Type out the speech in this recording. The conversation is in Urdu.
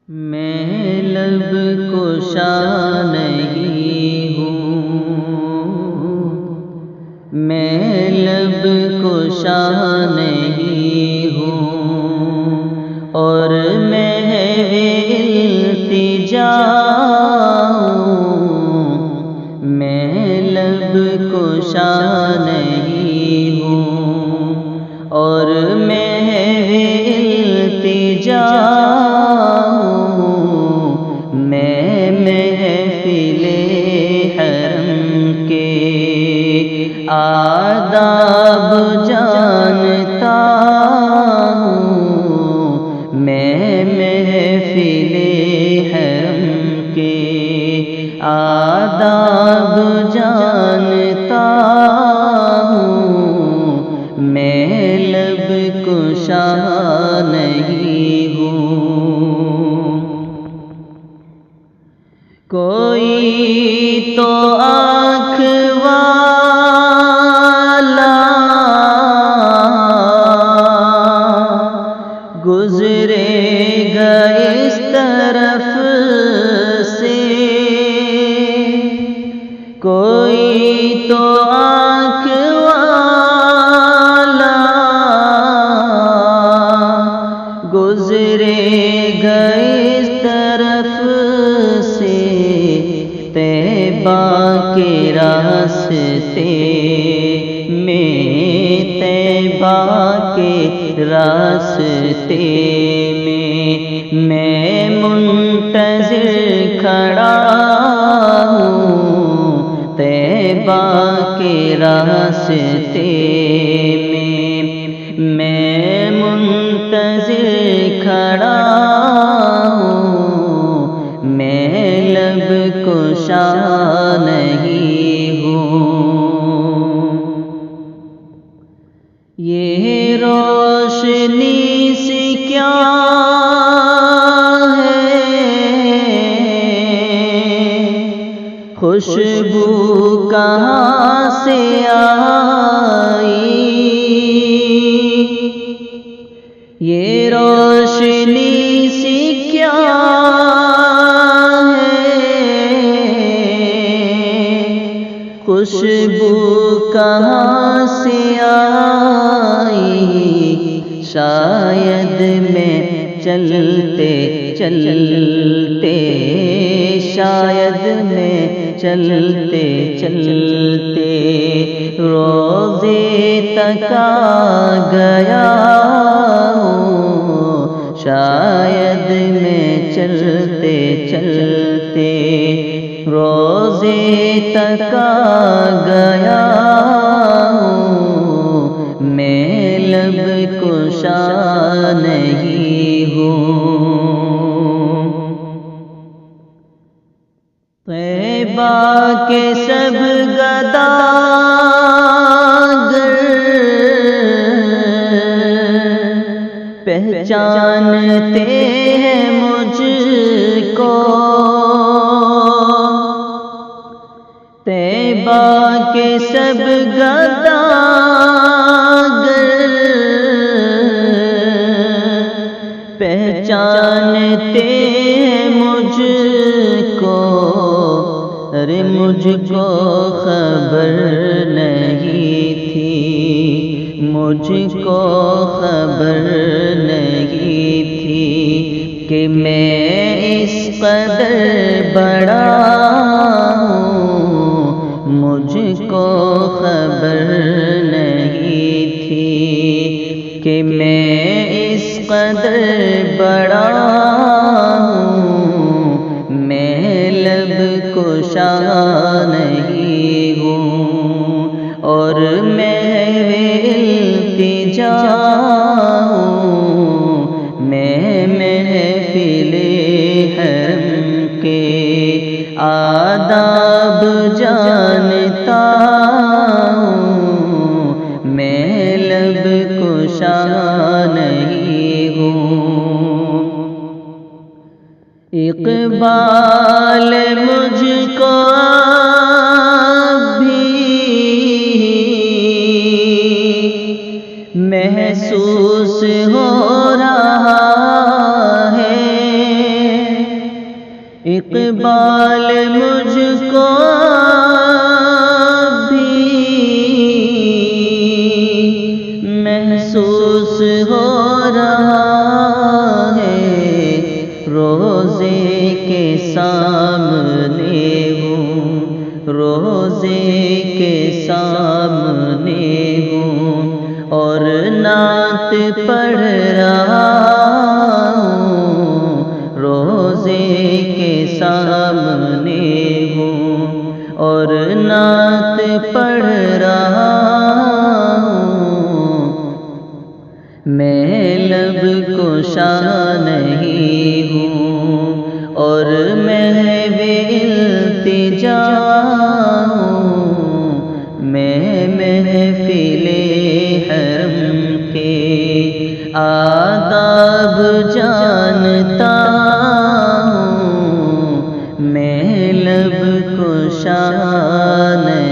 میں لب کشا نہیں ہوں، میں لب کشا نہیں ہوں، اور محو التجا ہوں، میں لب کشا نہیں ہوں، اور محو التجا میں محفل حرم کے آداب جانتا ہوں، میں محفل حرم کے آداب جانتا ہوں، میں لب کشا نہیں ہوں۔ کوئی تو آنکھ والا گزرے گا اس طرف سے، کوئی تو آنکھ والا گزرے گا اس طرف سے، طیبہ کے راستے میں، طیبہ کے راستے میں منتظر کھڑا ہوں، طیبہ کے راستے میں منتظر کھڑا ہوں، میں لب کشا نہیں ہوں۔ یہ روشنی سے کیا ہے، خوشبو کہاں سے آئی، یہ روشنی سے کیا خوشبو کہاں سے آئی، شاید میں چلتے چلتے، شاید میں چلتے چلتے روضے تک آ گیا ہوں، شاید میں چلتے چلتے روضے تک آ گیا ہوں، میں لب کشا نہیں ہوں۔ طیبہ کے سب گداگر پہچانتے ہیں مجھ کو، طیبہ کے سب گداگر پہچانتے مجھ کو، ارے مجھ کو خبر نہیں تھی، مجھ کو خبر نہیں تھی کہ میں اس قدر بڑا ہوں، مجھ کو خبر نہیں تھی کہ میں اس قدر بڑا ہوں، میں لب کشا نہیں ہوں، اور محو التجا ہوں، میں محفل حرم کے آداب جانتا ہوں، میں لب کشا نہیں ہوں۔ اقبال مجھ کو بھی محسوس ہو رہا ہے، اقبال مجھ کو بھی محسوس ہو رہا ہے، روزے کے سامنے ہوں، روزے کے سامنے ہوں، اور نعت پڑھ رہا ہوں، روزے کے سامنے ہوں، اور نعت پڑھ رہا ہوں۔ میں لب کشا نہیں ہوں اور محو التجا ہوں، میں محفل حرم کے آداب جانتا ہوں، میں لب کشا نہیں